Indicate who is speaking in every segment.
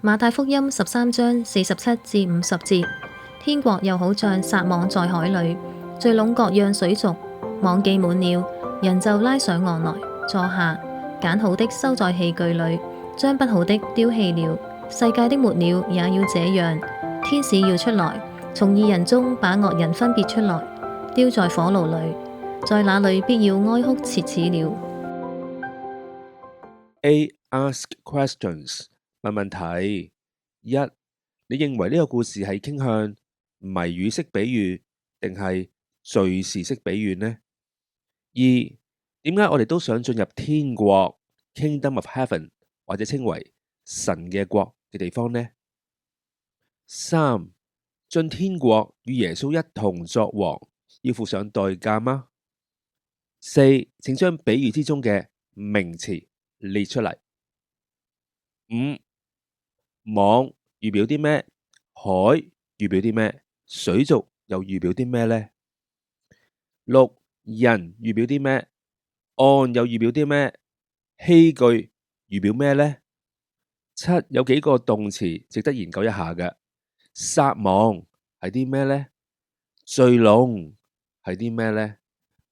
Speaker 1: 馬太福音13章47至50節，天國又好像撒網在海裏，聚攏各樣水族，網既滿了，人就拉上岸來，坐下，揀好的收在器具裏，將不好的丟棄了。世界的末了也要這樣，天使要出來，從義人中把惡人分別出來，丟在火爐裏，在那裏必要哀哭切齒了。
Speaker 2: A. Ask questions 問問題。一，你認為呢個故事係傾向謎語式比喻定係敘事式比喻呢？二，點解我哋都想進入天國 Kingdom of Heaven 或者稱為神嘅國嘅地方呢？三，進天國與耶穌一同作王要付上代價嗎？四，請將比喻之中嘅名詞列出嚟。五，網預表啲咩？海預表啲咩？水族又預表啲咩呢？六，人預表啲咩？岸又預表啲咩？器具預表咩呢？七，有幾個動詞值得研究一下嘅。撒網係啲咩呢？聚攏係啲咩呢？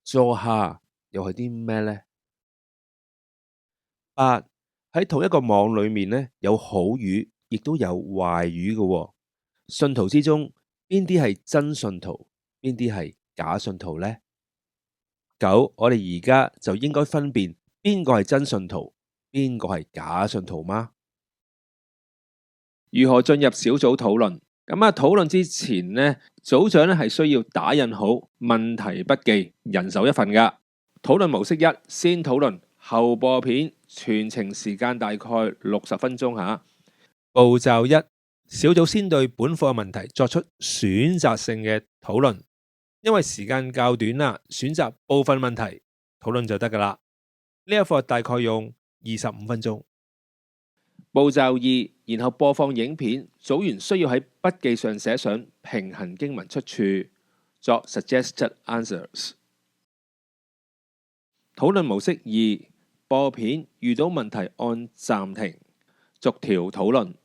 Speaker 2: 坐下又係啲咩呢？八，喺同一個網裏面呢，有好魚，亦都有壞魚嘅喎。信徒之中，邊啲係真信徒，邊啲係假信徒呢？九，我哋而家就應該分辨邊個係真信徒，邊個係假信徒嗎？如何進入小組討論？討論之前呢，組長係需要打印好問題筆記，人手一份㗎。討論模式一，先討論後播片，全程時間大概60分鐘吓。步驟一，小組先對本課嘅問題作出選擇性嘅討論，因為時間較短啦，選擇部分問題討論就得噶啦。呢一課大概用25分鐘。步驟二，然後播放影片，組員需要喺筆記上寫上平衡經文出處，作 suggested answers。討論模式二，播片，遇到問題按暫停，逐條討論，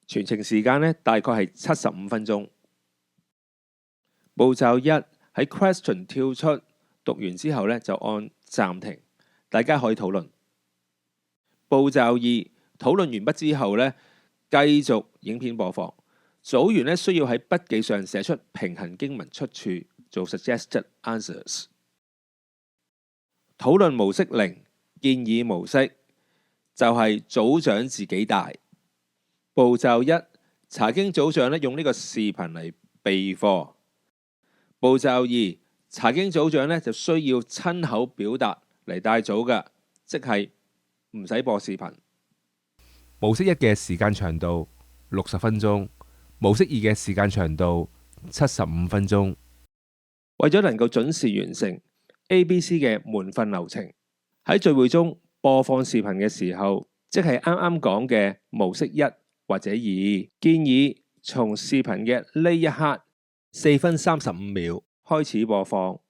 Speaker 2: 全程時間大概係75分鐘。步驟一，喺 question 跳出，讀完之後就按暫停，大家可以討論。步驟二，討論完畢之後繼續影片播放，組員需要喺筆記上寫出平衡經文出處，做 suggested answers。討論模式零，建議模式就係組長自己帶。步驟一，查經組長用呢個視頻嚟備課。步驟二，查經組長就需要親口表達嚟帶組嘅，即係唔使播視頻。模式一嘅時間長度60分鐘，模式二嘅時間長度75分鐘。為咗能夠準時完成 ABC 嘅門訓流程，喺聚會中播放視頻嘅時候，即係啱啱講嘅模式一或者二，建議從視頻嘅呢一刻4分35秒開始播放。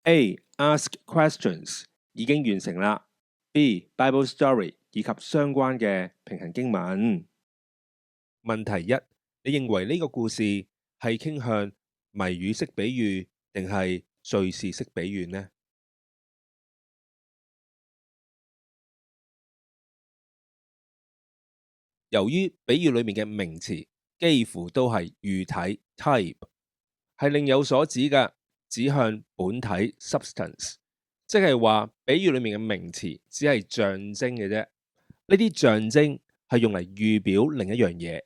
Speaker 2: A. Ask questions 已經完成啦。B. Bible story 以及相關嘅平衡經文。問題一，你認為呢個故事係傾向謎語式比喻定係敘事式比喻呢？由於比喻裏面嘅名詞幾乎都係喻體 type， 係另有所指嘅，指向本體 substance， 即係話比喻裏面嘅名詞只係象徵嘅啫。呢啲象徵係用嚟預表另一樣嘢，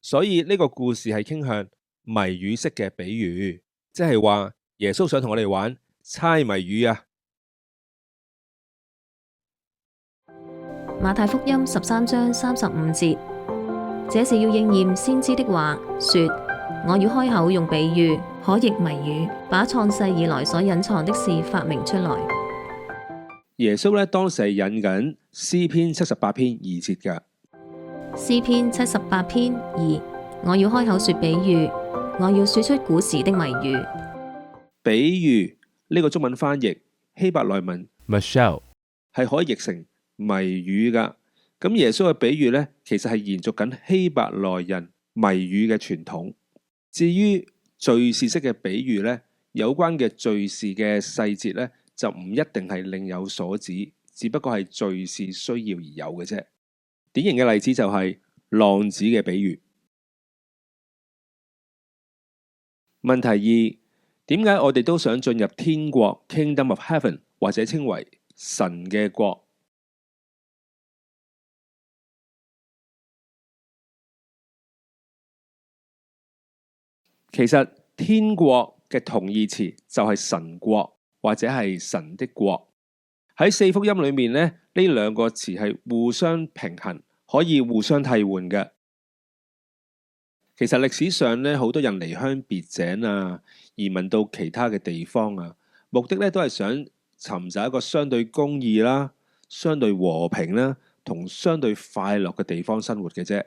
Speaker 2: 所以呢個故事係傾向謎語式嘅比喻，即係話耶穌想同我哋玩猜謎語啊。
Speaker 1: 馬太福音13章35節，這是要應驗先知的話，說我要開口用比喻，可譯謎語，把創世以來所隱藏的事發明出來。
Speaker 2: 耶穌當時係引緊詩篇78篇2節嘅。
Speaker 1: 詩篇78篇2，我要開口說比喻，我要說出古時的謎語。比喻
Speaker 2: 呢個中文翻譯希伯來文 Mashal 係可以譯成謎語噶。咁耶穌嘅比喻呢，其實係延續緊希伯來人謎語嘅傳統。至於敘事式嘅比喻呢，有關嘅敘事嘅細節呢，就唔一定係另有所指，只不過係敘事需要而有嘅啫。典型嘅例子就係浪子嘅比喻。問題二，點解我哋都想進入天國 （Kingdom of Heaven） 或者稱為神嘅國？其實天國嘅同義詞就係神國或者係神的國。喺四福音裏面呢，呢兩個詞係互相平衡，可以互相替換嘅。其實歷史上呢，好多人離鄉別井啊，移民到其他嘅地方啊，目的呢都係想尋找一個相對公義啦、相對和平啦、同相對快樂嘅地方生活嘅啫。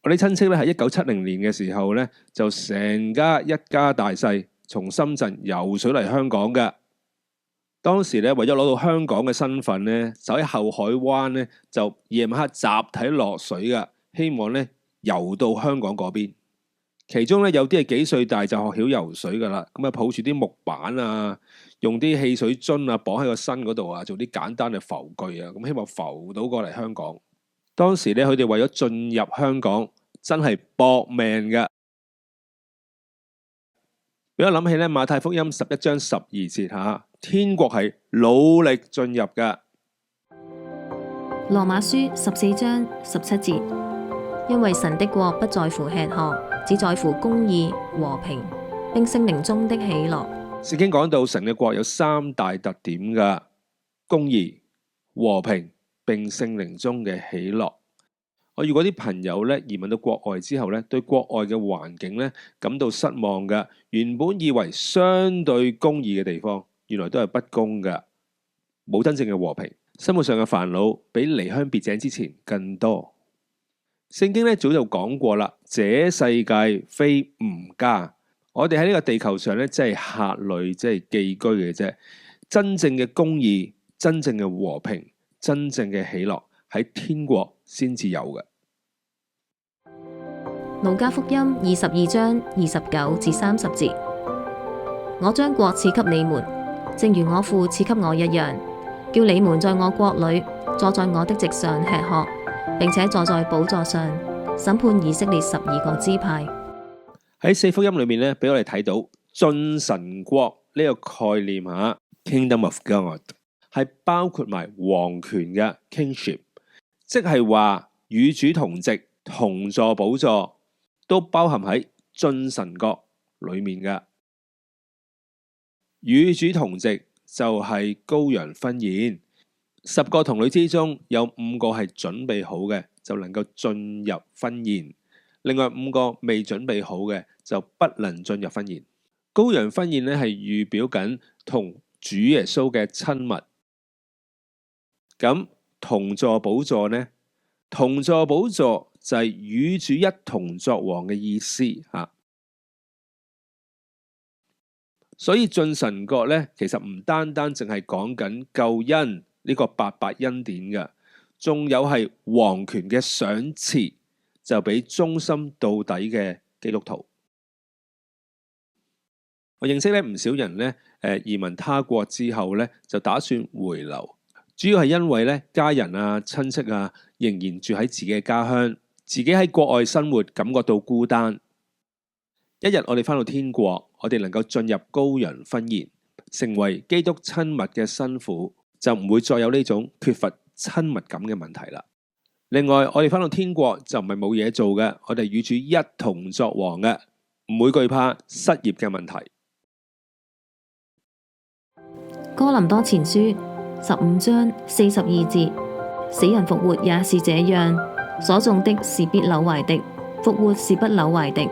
Speaker 2: 我啲親戚咧喺1970年嘅時候咧，就成家一家大細從深圳游水嚟香港嘅。當時咧為咗攞到香港嘅身份咧，就喺後海灣咧就夜晚黑集體落水嘅，希望咧游到香港嗰邊。其中咧有啲係幾歲大就學曉游水噶啦，咁啊抱住啲木板啊，用啲汽水樽啊綁喺個身嗰度啊，做啲簡單嘅浮具啊，咁希望浮到過嚟香港。當時咧，佢哋為咗進入香港，真係搏命㗎。俾我諗起咧，馬太福音11章12節嚇，天國係努力進入㗎。
Speaker 1: 羅馬書14章17節，因為神的國不在乎吃喝，只在乎公義、和平，並聖靈中的喜樂。
Speaker 2: 聖經講到神嘅國有三大特點㗎：公義、和平，並聖靈中嘅喜樂。我如果啲朋友咧移民到國外之後咧，對國外嘅環境咧感到失望嘅，原本以為相對公義嘅地方，原來都係不公嘅，冇真正嘅和平，生活上嘅煩惱比離鄉別井之前更多。聖經咧早就講過啦，這世界非吾家，我哋喺呢個地球上咧，即係客旅，即係寄居嘅啫。真正嘅公義、真正嘅和平、真正嘅喜樂喺天國先至有嘅。
Speaker 1: 路加福音22章29至30節，我將國賜給你們，正如我父賜給我一樣，叫你們在我國裏坐在我的席上吃喝，並且坐在寶座上審判以色列12個支派。
Speaker 2: 喺四福音裏面咧，俾我哋睇到進神國呢個概念嚇 ，Kingdom of God 係包括埋皇權嘅 kingship， 即係話與主同席、同坐寶座，都包含喺進神國裏面嘅。與主同席就係羔羊婚宴，10個童女之中有5個係準備好嘅，就能夠進入婚宴；另外5個未準備好嘅，就不能進入婚宴。羔羊婚宴咧係預表緊同主耶穌嘅親密。咁同坐寶座呢？同坐寶座就係與主一同作王嘅意思嚇。所以進神國咧，其實唔單單淨係講緊救恩呢個白白恩典嘅，仲有係皇權嘅賞賜，就俾忠心到底嘅基督徒。我認識咧唔少人咧，移民他國之後咧，就打算回流，主要係因為咧家人啊、親戚啊仍然住喺自己嘅家鄉，自己喺國外生活感覺到孤單。一日我哋返到天國，我哋能夠進入羔羊婚宴，成為基督親密嘅新婦，就唔會再有呢種缺乏親密感嘅問題啦。另外，我哋返到天國就唔係冇嘢做嘅，我哋與主一同作王嘅，唔會懼怕失業嘅問題。
Speaker 1: 哥林多前書15章42節，死人復活也是這樣，所種的是必朽壞的，復活是不朽壞的。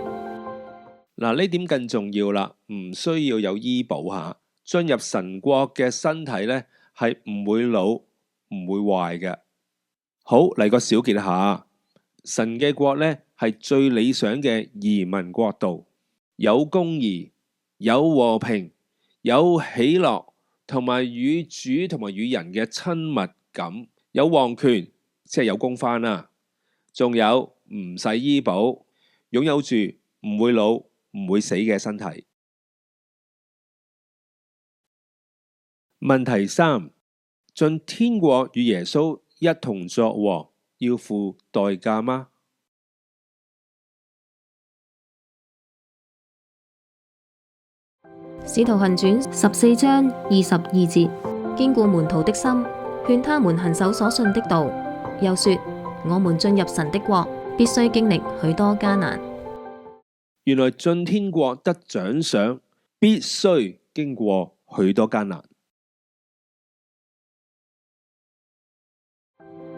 Speaker 2: 嗱，呢點更重要啦，唔需要有醫保嚇，進入神國嘅身體咧係唔會老、唔會壞嘅。好，嚟個小結下，神嘅國咧係最理想嘅移民國度，有公義、有和平、有喜樂，同埋與主同埋與人嘅親密感，有皇權，即係有工返啦，仲有唔使醫保，擁有住唔會老唔會死嘅身體。問題3：進天國與耶穌一同作王，要付代價嗎？
Speaker 1: 使徒行傳14章22節，堅固門徒的心，勸他們行守所信的道，又說：我們進入神的國，必須經歷許多艱難。
Speaker 2: 原來進天國得獎賞，必須經過許多艱難。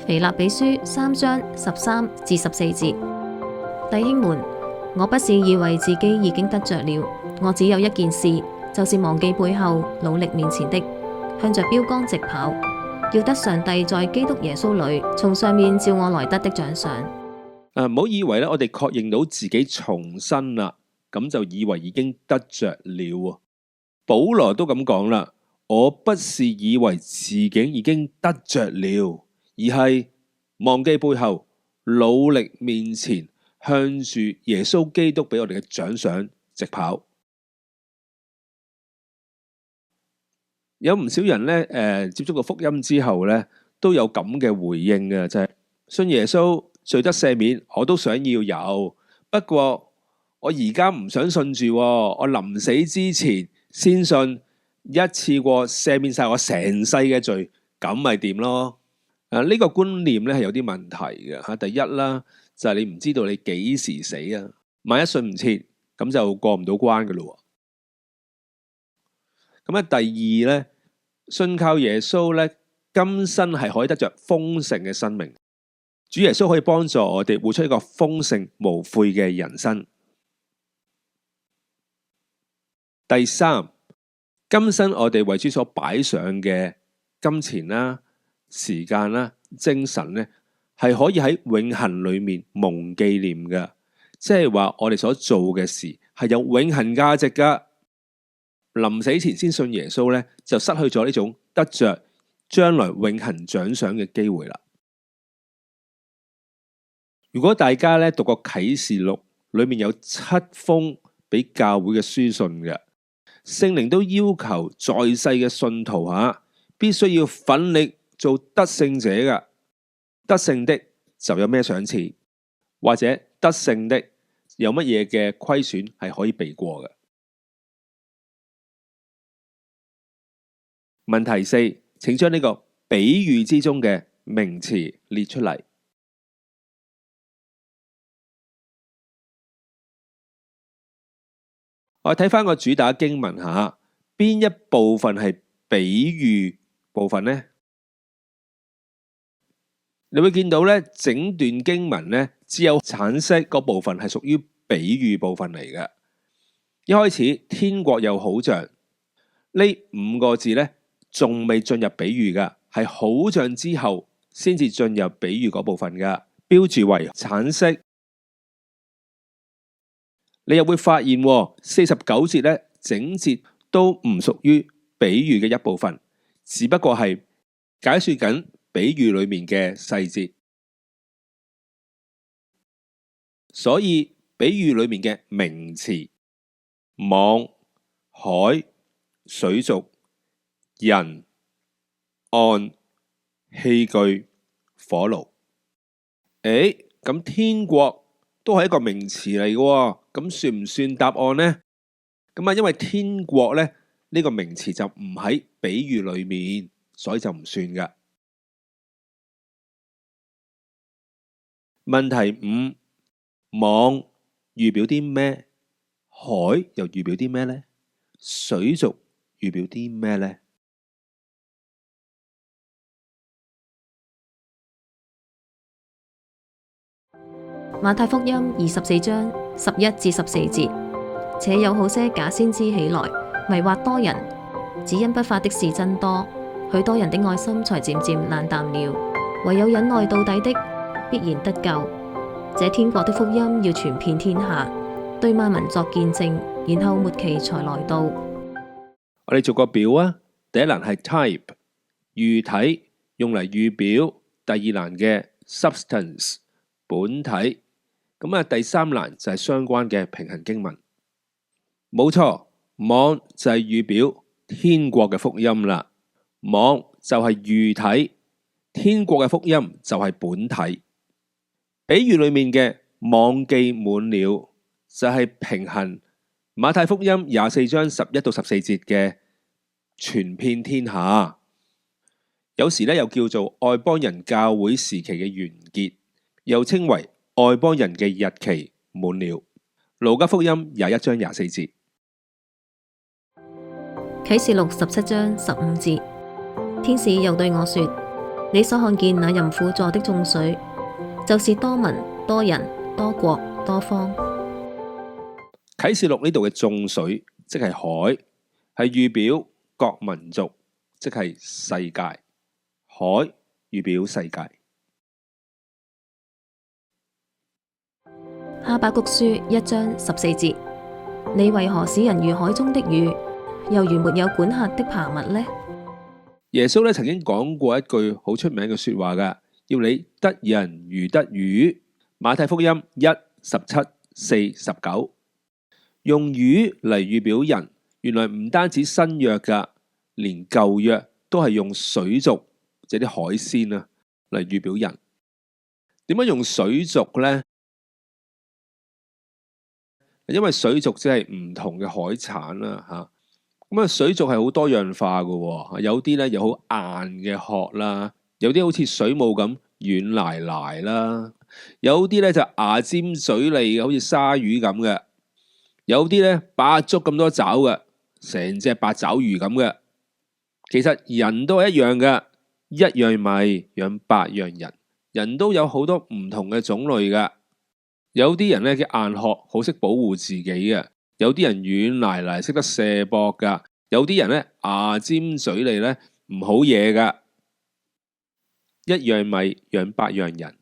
Speaker 1: 腓立比書3章13至14節，弟兄們，我不是以為自己已經得着了，我只有一件事，就是忘記背後，努力面前的，向着標竿直跑，要得上帝在基督耶穌裏從上面召我來得的獎賞。
Speaker 2: 唔好以為咧，我哋確認到自己重生啦，咁就以為已經得着了。保羅都咁講啦，我不是以為自己已經得着了，而係忘記背後，努力面前，向住耶穌基督俾我哋嘅獎賞直跑。有唔少人咧，接觸過福音之後咧，都有咁嘅回應嘅，就係信耶穌罪得赦免，我都想要有，不過我而家唔想信住，我臨死之前先信，一次過赦免晒我成世嘅罪，咁咪掂咯。呢個觀念咧係有啲問題嘅吓。第一啦，就係你唔知道你幾時死啊，萬一信唔切，咁就過唔到關噶咯。咁啊，第二咧，信靠耶穌咧，今生係可以得着豐盛嘅生命。主耶穌可以幫助我哋活出一個豐盛無悔嘅人生。第三，今生我哋為主所擺上嘅金錢啦、時間啦、精神咧，係可以喺永恆裏面蒙紀念嘅。即係話我哋所做嘅事係有永恆價值噶。臨死前先信耶穌咧，就失去咗呢種得着將來永恆獎賞嘅機會啦。如果大家咧讀過啟示錄，裏面有7封俾教會嘅書信嘅，聖靈都要求在世嘅信徒必須要奮力做得勝者嘅。得勝的就有咩賞賜，或者得勝的有乜嘢嘅虧損係可以避過嘅。問題4，請將呢個比喻之中嘅名詞列出嚟。我睇翻個主打經文下，邊一部分係比喻部分呢？你會見到咧，整段經文咧，只有橙色嗰部分係屬於比喻部分嚟嘅。一開始天國又好像呢5個字咧，仲未進入比喻噶，係好像之後先至進入比喻嗰部分噶，標注為橙色。你又會發現49節咧，整節都唔屬於比喻嘅一部分，只不過係解說緊比喻裏面嘅細節。所以比喻裏面嘅名詞網、海、水族、人、岸、器具、火爐。咁天國都係一個名詞嚟嘅，咁算唔算答案呢？咁因為天國咧，呢個名詞就唔喺比喻裏面，所以就唔算㗎。問題5，網預表啲咩？海又預表啲咩呢？水族預表啲咩呢？
Speaker 1: 馬太福音24章11至14節，且有好些假先知起來，迷惑多人，只因不法的事增多，許多人的愛心才漸漸冷淡了。唯有忍耐到底的，必然得救。這天國的福音要傳遍天下，對萬民作見證，然後末期才來到。
Speaker 2: 我哋做個表啊，第一欄係 type 喻體，用嚟預表第二欄嘅 substance 本體，咁第三欄就係相關嘅平行經文。冇錯，網就係預表天國嘅福音啦。網就係喻體，天國嘅福音就係本體。比喻裏面嘅網記滿了，就係平衡馬太福音24章11到14節嘅傳遍天下。有時又叫做外邦人教會時期嘅完結，又稱為外邦人嘅日期滿了。路加福音21章24節。
Speaker 1: 啟示錄17章15節，天使又對我說：你所看見那淫婦坐的眾水，就是多民、多人、多國、多方。
Speaker 2: 啟示錄呢度嘅眾水，即係海，係預表各民族，即係世界。海預表世界。
Speaker 1: 哈巴谷書1章14節，你為何使人如海中的魚，又如沒有管轄的爬物呢？
Speaker 2: 耶穌曾經講過一句好出名嘅說話㗎，要你得人如得魚。馬太福音1:17、4、19，用魚嚟預表人，原來唔單止新約㗎，連舊約都係用水族，即係啲海鮮啊嚟預表人。點解用水族呢？因為水族即係唔同嘅海產啦，吓咁水族係好多樣化嘅，有啲咧有好硬嘅殼啦，有啲好似水母咁軟賴賴啦，有啲咧就牙尖嘴利嘅，好似鯊魚咁嘅，有啲咧8足咁多爪嘅，成隻八爪魚咁嘅。其實人都係一樣嘅，一樣米養8樣人，人都有好多唔同嘅種類嘅。有啲人咧嘅硬殼好識保護自己嘅，有啲人軟賴賴識得射博噶，有啲人咧牙尖嘴利咧唔好嘢噶。一樣米養8樣人。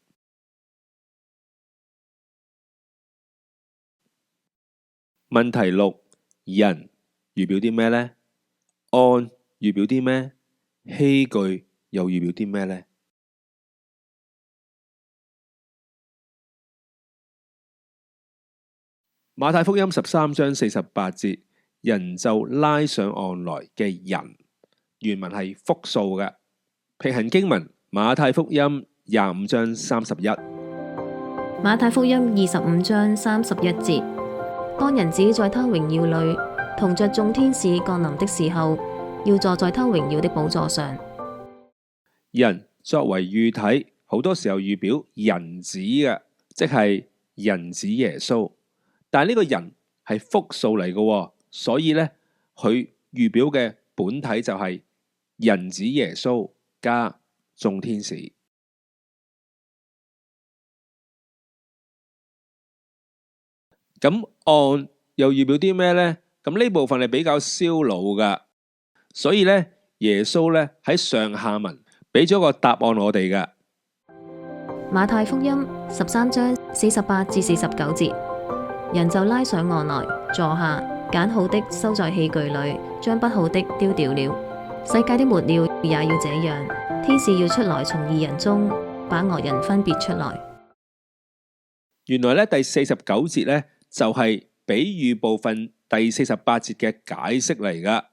Speaker 2: 問題6：人預表啲咩呢？岸預表啲咩？器具又預表啲咩呢？馬太福音13章48節，人就拉上岸來嘅人，原文係複數嘅。平行經文馬太福音25章31。
Speaker 1: 馬太福音25章31節，當人子在他榮耀裏同着眾天使降臨的時候，要坐在他榮耀的寶座上。
Speaker 2: 人作為喻體，好多時候預表人子嘅，即係人子耶穌。但係呢個人係複數嚟嘅，所以呢，佢預表嘅本體就係人子耶穌加眾天使。咁岸又預表啲咩呢？咁呢部分係比較燒腦噶，所以呢，耶穌呢喺上下文俾咗個答案我哋噶。
Speaker 1: 馬太福音13章48至49節。人就拉上岸來，坐下，揀好的收在器具裏，將不好的丟掉了。世界的末了也要這樣，天使要出來從義人中把惡人分別出來。
Speaker 2: 原來第49節呢，就係比喻部分第48節嘅解釋嚟噶。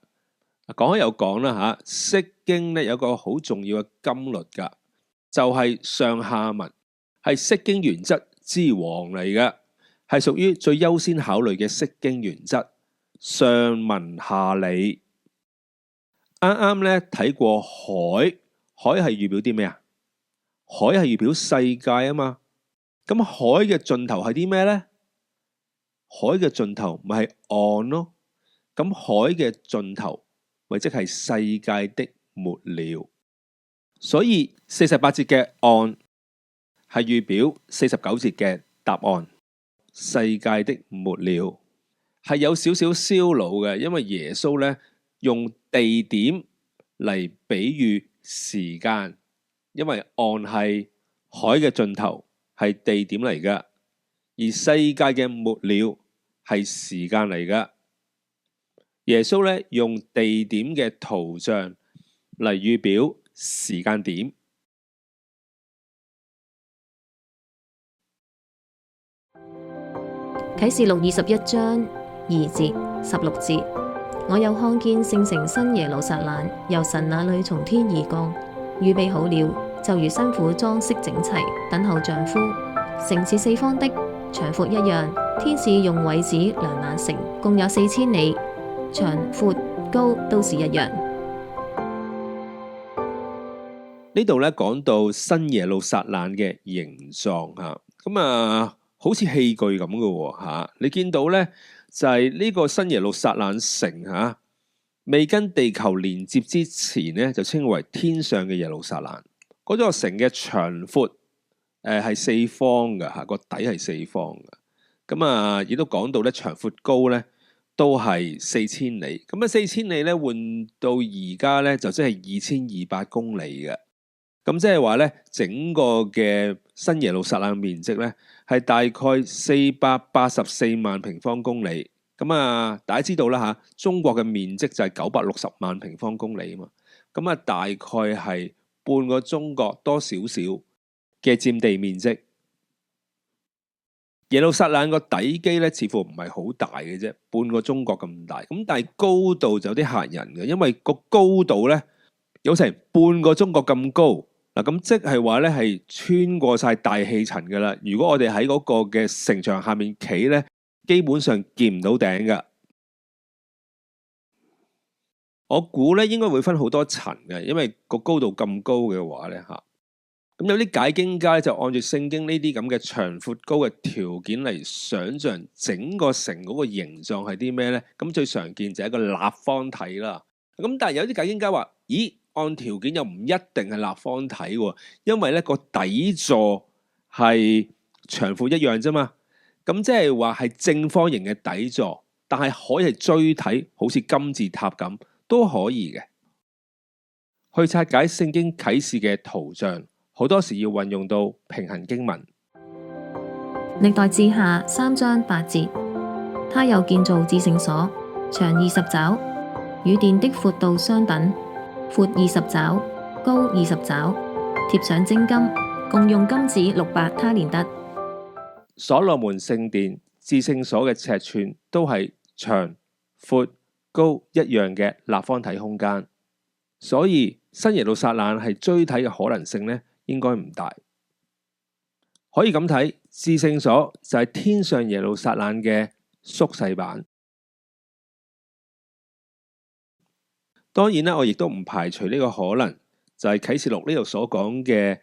Speaker 2: 講開又講啦吓，釋經呢有個好重要嘅金律噶，就係上下文係釋經原則之王嚟噶。係屬於最優先考慮嘅釋經原則，上文下理。啱啱咧睇過海，海係預表啲咩啊？海係預表世界啊嘛。咁海嘅盡頭係啲咩呢？海嘅盡頭咪係岸咯。咁海嘅盡頭咪即係世界的末了。所以48節嘅岸係預表49節嘅答案。世界的末了係有少少燒腦嘅，因為耶穌咧用地點嚟比喻時間，因為岸係海嘅盡頭，係地點嚟噶，而世界嘅末了係時間嚟噶。耶穌咧用地點嘅圖像嚟預表時間點。
Speaker 1: 啟示錄21章2節16節，我又看見聖城新耶路撒冷由神那裏從天而降，預備好了，就如新婦裝飾整齊，等候丈夫。城是四方的，長闊一樣。天使用緯子量那城，共有4000里，長闊高都是一樣。
Speaker 2: 呢度咧講到新耶路撒冷嘅形狀吓，咁好似器具咁嘅吓。你見到咧就係呢個新耶路撒冷城吓，未跟地球連接之前咧，就稱為天上嘅耶路撒冷。嗰座城嘅長闊係四方嘅吓，個底係四方嘅。咁亦都講到咧長闊高咧都係4000里。咁4000里咧換到而家咧就即係2200公里嘅。咁即係話咧，整個嘅新耶路撒冷面積咧係大概484萬平方公里。咁大家知道啦吓，中國嘅面積就係960萬平方公里啊嘛。咁大概係半個中國多少少嘅佔地面積。耶路撒冷個底基咧似乎唔係好大嘅啫，半個中國咁大。咁但係高度就有啲嚇人嘅，因為個高度咧有成半個中國咁高。嗱，咁即係話咧係穿過晒大氣層噶啦。如果我哋喺嗰個嘅城牆下面企咧，基本上見唔到頂噶。我估咧應該會分好多層嘅，因為個高度咁高嘅話咧吓，咁有啲解經家就按住聖經呢啲咁嘅長闊高嘅條件嚟想象整個城嗰個形狀係啲咩咧？咁最常見就係一個立方體啦。咁但係有啲解經家話，咦？按條件又唔一定係立方體喎，因為咧個底座係長闊一樣啫嘛。咁即係話係正方形嘅底座，但係可以係錐體，好似金字塔咁都可以嘅。去拆解聖經啟示嘅圖像，好多時要運用到平衡經文。
Speaker 1: 歷代志下3章8節，他又建造至聖所，長20肘，與殿的闊度相等。闊20肘，高20肘，貼上精金，共用金子600他連得。
Speaker 2: 所羅門聖殿至聖所嘅尺寸都係長、闊、高一樣嘅立方體空間，所以新耶路撒冷係錐體嘅可能性咧，應該唔大。可以咁睇，至聖所就係天上耶路撒冷嘅縮細版。當然啦，我亦都唔排除呢個可能，就係啟示錄呢度所講嘅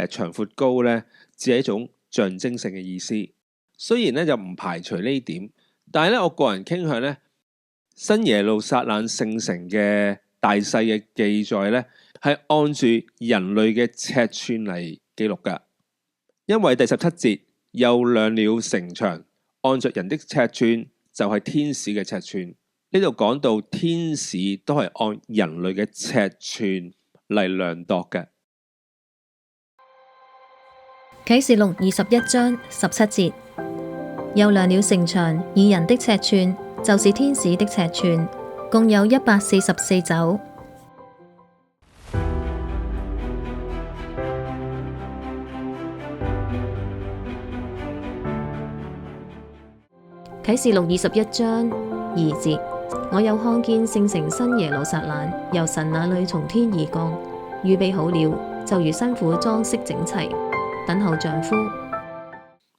Speaker 2: 長闊高咧，只係一種象徵性嘅意思。雖然咧就唔排除呢點，但係咧我個人傾向咧，新耶路撒冷聖城嘅大細嘅記載咧，係按住人類嘅尺寸嚟記錄噶。因為第17節又量了城牆，按着人的尺寸就係天使嘅尺寸。呢度講到天使都係按人類嘅尺寸嚟量度嘅。
Speaker 1: 啟示錄21章17節，又量了城牆，以人的尺寸，就是天使的尺寸，共有144肘。啟示錄21章2節，我又看見聖城新耶路撒冷由神那裏從天而降，預備好了，就如新婦裝飾整齊，等候丈夫。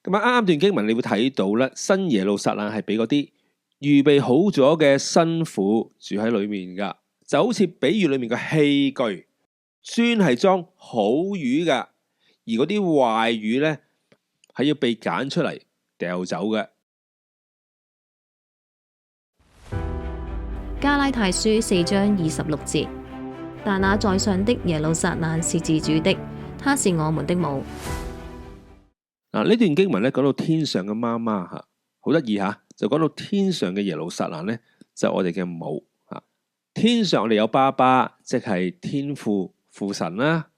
Speaker 2: 咁啱啱段經文你會睇到咧，新耶路撒冷係俾嗰啲預備好咗嘅新婦住喺裏面噶，就好似比喻裏面嘅器具，專係裝好魚噶，而嗰啲壞魚咧係要被揀出嚟掉走嘅。
Speaker 1: 加拉太書4章26節，但那在上的耶路撒冷是自主的，他是我們的母。
Speaker 2: 嗱，呢段經文咧講到天上嘅媽媽吓，好得意吓，就講到天上嘅耶路撒冷咧就係我哋嘅母吓。天上我哋有爸爸，即係天父父神啦。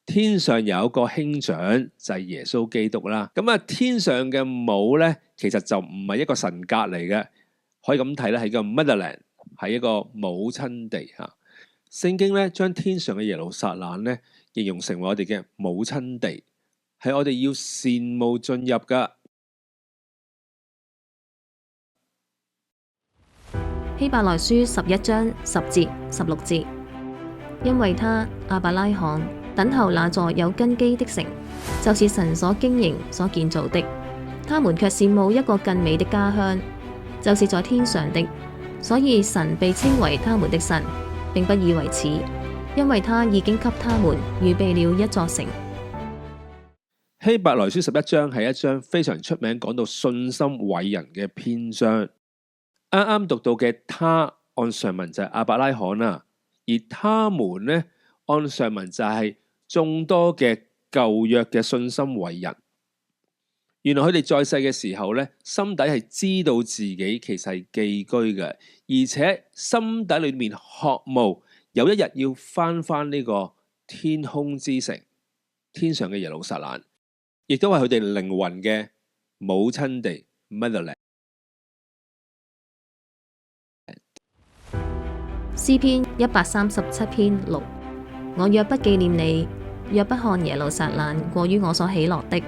Speaker 2: 天上有一個兄長就係耶穌基督啦。咁天上嘅母咧，其實就唔係一個神格嚟嘅，可以咁睇咧，係個 motherland。係一個母親地吓，聖經咧將天上嘅耶路撒冷咧形容成為我哋嘅母親地，係我哋要羨慕進入噶。
Speaker 1: 希伯來書11章10節、16節，因為他亞伯拉罕等候那座有根基的城，就是神所經營、所建造的。他們卻羨慕一個更美的家鄉，就是在天上的。所以神被稱為他們的神，並不以為恥，因為他已經給他們預備了一座城。
Speaker 2: 希伯來書11章係一章非常出名講到信心偉人嘅篇章。啱啱讀到嘅他按上文就係亞伯拉罕啦，而他們呢按上文就係眾多嘅舊約嘅信心偉人。原來佢哋在世嘅時候呢，心底係知道自己其實係寄居嘅，而且心底裏面渴慕有一日要翻呢個天空之城，天上嘅耶路撒冷，亦都係佢哋靈魂嘅母親地 Motherland。
Speaker 1: 詩篇137篇6：我若不紀念你，若不看耶路撒冷過於我所喜樂的，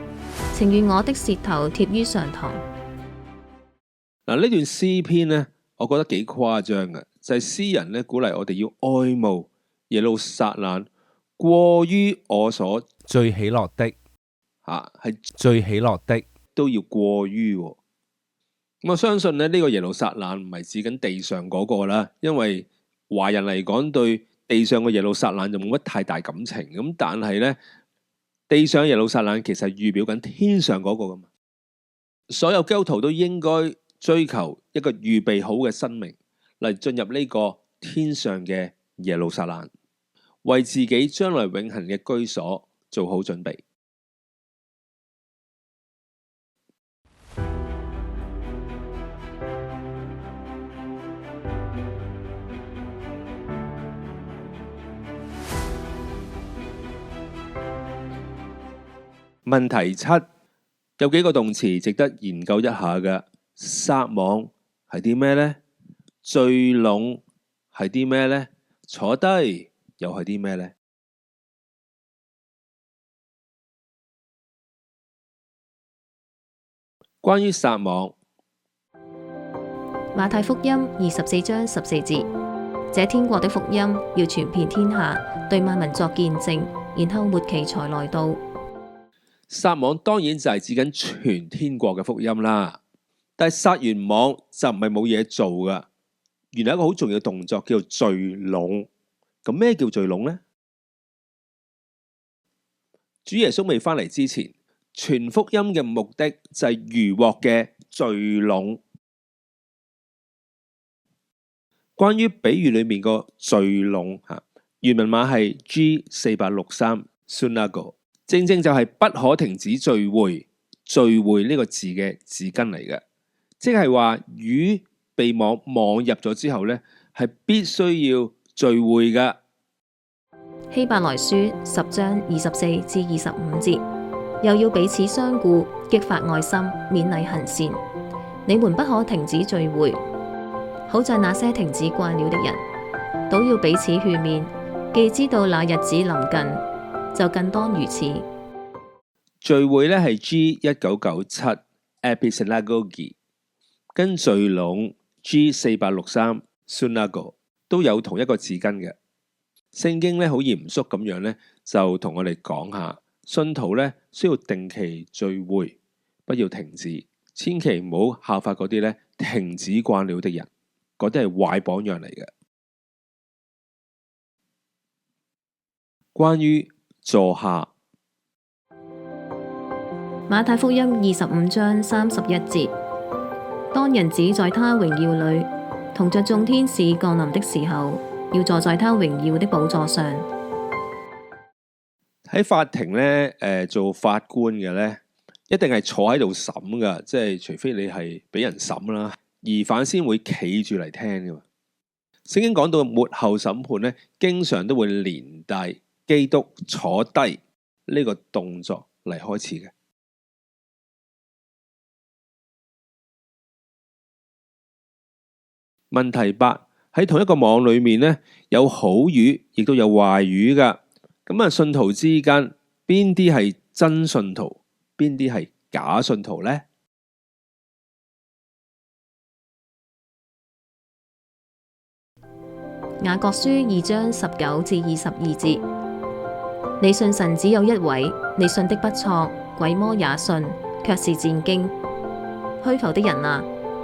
Speaker 1: 情願我的舌頭貼於上膛。
Speaker 2: 嗱，呢段詩篇呢，我覺得幾誇張嘅，就係詩人呢鼓勵我哋要愛慕耶路撒冷過於我所
Speaker 3: 最喜樂的，
Speaker 2: 係
Speaker 3: 最喜樂的
Speaker 2: 都要過於。咁我相信呢個耶路撒冷唔係指緊地上嗰個啦，因為華人嚟講對地上嘅耶路撒冷就冇乜太大感情。咁但係呢，地上耶路撒冷其實預表緊天上嗰個噶嘛。所有基督徒都應該追求一個預備好嘅生命嚟進入呢個天上嘅耶路撒冷，為自己將來永恆嘅居所做好準備。問題7，有幾個動詞值得研究一下嘅。撒網係啲咩呢？聚攏係啲咩呢？坐低又係啲咩呢？關於撒網，
Speaker 1: 馬太福音24章14節：這天國的福音要傳遍天下，對萬民作見證，然後末期才來到。
Speaker 2: 撒網當然就係指緊全天國嘅福音啦，但係撒完網就唔係冇嘢做噶。原來一個好重要嘅動作叫做聚攏。咁咩叫聚攏呢？主耶穌未翻嚟之前，傳福音嘅目的就係漁獲嘅聚攏。關於比喻裏面個聚攏，原文碼係 G463 Synagogue。正正就係不可停止聚會，聚會呢個字嘅字根嚟嘅，即係話魚被網入咗之後呢，係必須要聚會噶。
Speaker 1: 希伯來書10章24至25節，又要彼此相顧，激發愛心，勉勵行善。你們不可停止聚會，好像那些停止慣了的人，倒要彼此勸勉，既知道那日子臨近，就更當如此。
Speaker 2: 聚會咧係 G1997 Episynagogi， 跟聚攏 G463 Synagogue 都有同一個字根嘅。聖經咧好嚴肅咁樣咧，就同我哋講下，信徒咧需要定期聚會，不要停止，千祈唔好效法嗰啲咧停止慣了的人，嗰啲係壞榜樣嚟嘅。關於坐下，
Speaker 1: 馬太福音25章31節，當人子在他榮耀裏，同着眾天使降臨的時候，要坐在他榮耀的寶座上。
Speaker 2: 喺法庭咧，做法官嘅咧，一定係坐喺度審噶，即係除非你係俾人審啦，疑犯先會企住嚟聽噶嘛。聖經講到末後審判咧，經常都會連帶基督坐低呢個動作嚟開始嘅。問題8，喺同一個網裏面呢，有好魚，亦都有壞魚噶。咁啊，信徒之間邊啲係真信徒，邊啲係假信徒呢？
Speaker 1: 雅各書2章19至22節，你信神只有一位，你信的不錯，鬼魔也信，卻是戰驚。虛浮的人啊，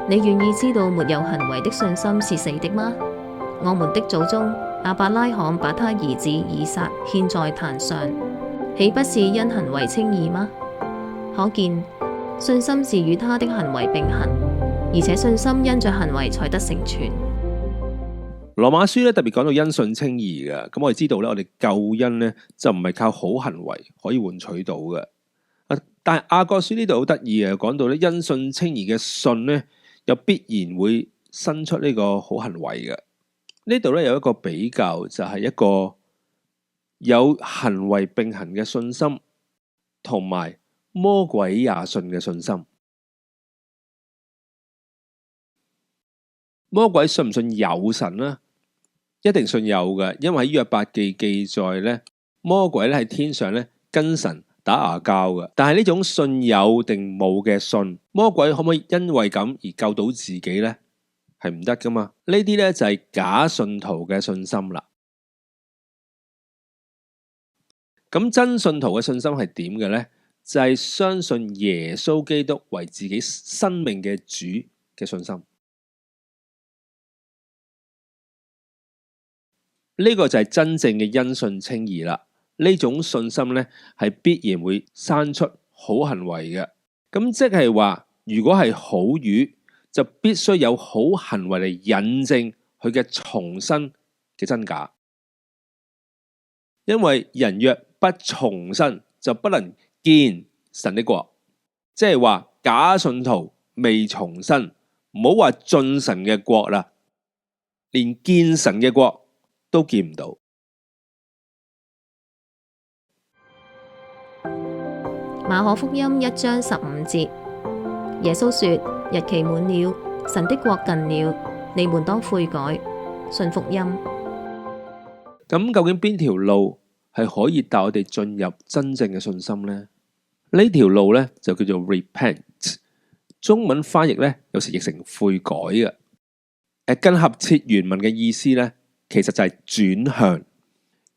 Speaker 1: 你願意知道沒有行為的信心是死的嗎？我們的祖宗亞伯拉罕把他兒子以撒獻在壇上，豈不是因行為稱義嗎？可見信心是與他的行為並行，而且信心因着行為才得成全。
Speaker 2: 羅馬書咧特別講到因信稱義嘅，咁我哋知道咧，我哋救恩咧就唔係靠好行為可以換取到嘅。但係雅各書呢度好得意嘅，講到咧因信稱義嘅信咧，又必然會生出呢個好行為嘅。呢度咧有一個比較，就係一個有行為並行嘅信心，同埋魔鬼也信嘅信心。魔鬼信唔信有神呢？一定信有嘅，因為喺約伯記記載咧，魔鬼咧喺天上咧跟神打牙交嘅。但係呢種信有定冇嘅信，魔鬼可唔可以因為咁而救到自己呢？係唔得噶嘛？呢啲咧就係假信徒嘅信心啦。咁真信徒嘅信心係點嘅呢？就係相信耶穌基督為自己生命嘅主嘅信心。呢個就係真正嘅因信稱義啦。呢種信心咧係必然會生出好行為嘅。咁即係話，如果係好魚，就必須有好行為嚟引證佢嘅重生嘅真假。因為人若不重生，就不能見神的國。即係話假信徒未重生，唔好話進神嘅國啦，連見神嘅國都見唔到。
Speaker 1: 馬可福音1章15節，耶穌說：日期滿了，神的國近了，你們當悔改，信福音。
Speaker 2: 咁究竟邊條路係可以帶我哋進入真正嘅信心呢？呢條路呢，就叫做 repent， 中文翻譯呢，有時譯成悔改嘅。更合切原文嘅意思呢，其實就係轉向。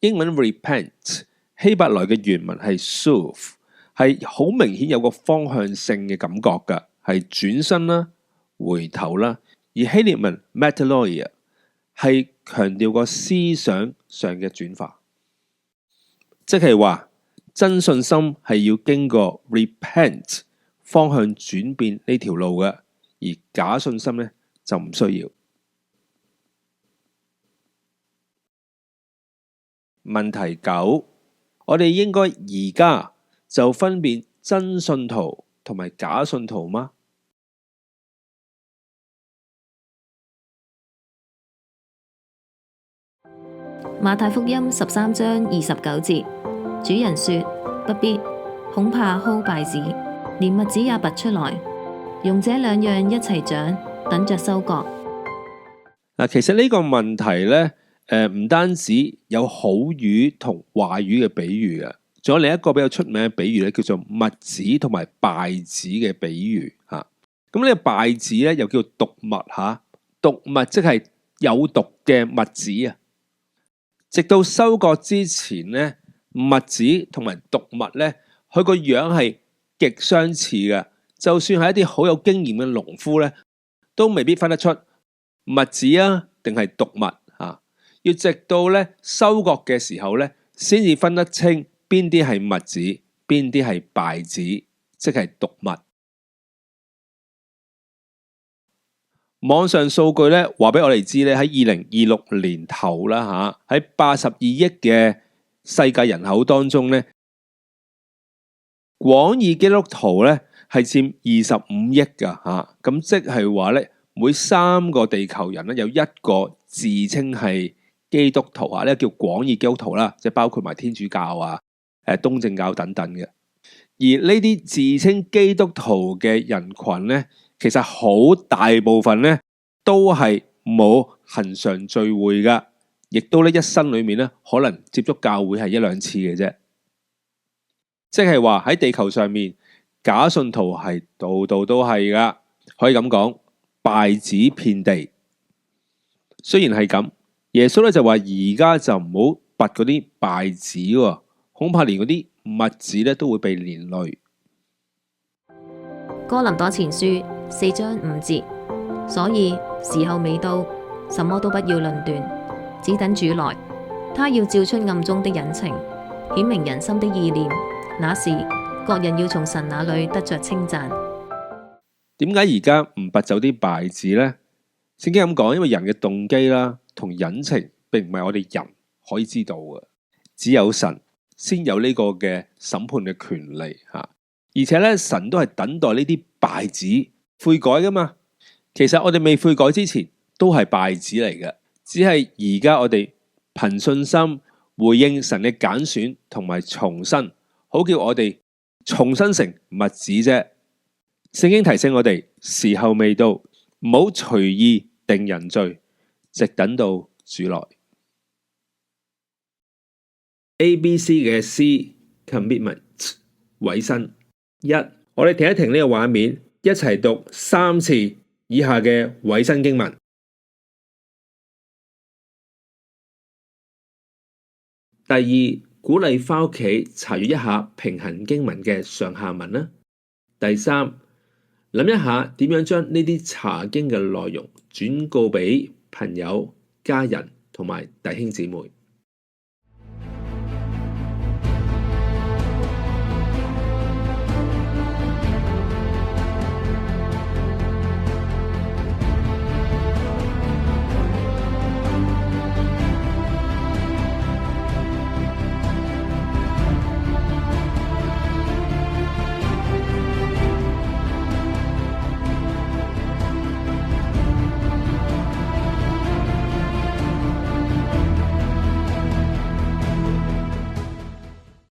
Speaker 2: 英文 repent， 希伯來嘅原文係 shuv， 係好明顯有個方向性嘅感覺㗎，係轉身啦、回頭啦。而希臘文 metanoia 係強調個思想上嘅轉化，即係話真信心係要經過 repent 方向轉變呢條路嘅，而假信心呢，就唔需要。問題9，我哋應該而家就分辨真信徒同埋假信徒嗎？
Speaker 1: 馬太福音13章29節，主人說：不必，恐怕薅稗子，連麥子也拔出來，用這兩樣一齊長，等着收割。
Speaker 2: 其實呢個問題呢，唔單止有好魚同壞魚嘅比喻嘅，仲有另一個比較出名嘅比喻咧，叫做麥子同埋稗子嘅比喻吓。咁呢個稗子咧又叫毒麥吓，毒麥即係有毒嘅麥子啊。直到收割之前咧，麥子同埋毒麥咧，佢個樣係極相似嘅。就算係一啲好有經驗嘅農夫咧，都未必分得出麥子啊定係毒麥啊。要直到咧收割嘅時候咧，先至分得清邊啲係麥子，邊啲係稗子，即係毒麥。網上數據咧話俾我哋知咧，喺2026年頭啦吓，喺82億嘅世界人口當中咧，廣義基督徒咧係佔25億噶吓，咁即係話咧每3個地球人咧有1個自稱係基督徒啊，呢個叫廣義基督徒啦，即係包括埋天主教啊、東正教等等嘅。而呢啲自稱基督徒嘅人群咧，其實好大部分咧都係冇恆常聚會噶，亦都咧一生裏面咧可能接觸教會係1-2次嘅啫。即係話喺地球上面，假信徒係度度都係噶，可以咁講，稗子遍地。雖然係咁，耶穌咧就話而家就唔好拔嗰啲稗子喎，恐怕連嗰啲麥子咧都會被連累。
Speaker 1: 哥林多前書4章5節，所以時候未到，什麼都不要論斷，只等主來，他要照出暗中的隱情，顯明人心的意念。那時各人要從神那裏得着稱讚。
Speaker 2: 點解而家唔拔走啲稗子呢？聖經咁講，因為人嘅動機啦同隱情並唔係我哋人可以知道嘅，只有神先有呢個嘅審判嘅權利吓。而且咧，神都係等待呢啲稗子悔改噶嘛。其實我哋未悔改之前都係稗子嚟嘅，只係而家我哋憑信心回應神嘅揀選同埋重生，好叫我哋重生成麥子啫。聖經提醒我哋時候未到，唔好隨意定人罪，直等到主來。ABC 嘅 C commitment 委身。我哋停一停呢個畫面，一齊讀3次以下嘅委身經文。第二，鼓勵返屋企查閱一下平衡經文嘅上下文啦。第三，諗一下點樣將呢啲查經嘅內容轉告俾朋友、家人同埋弟兄姊妹。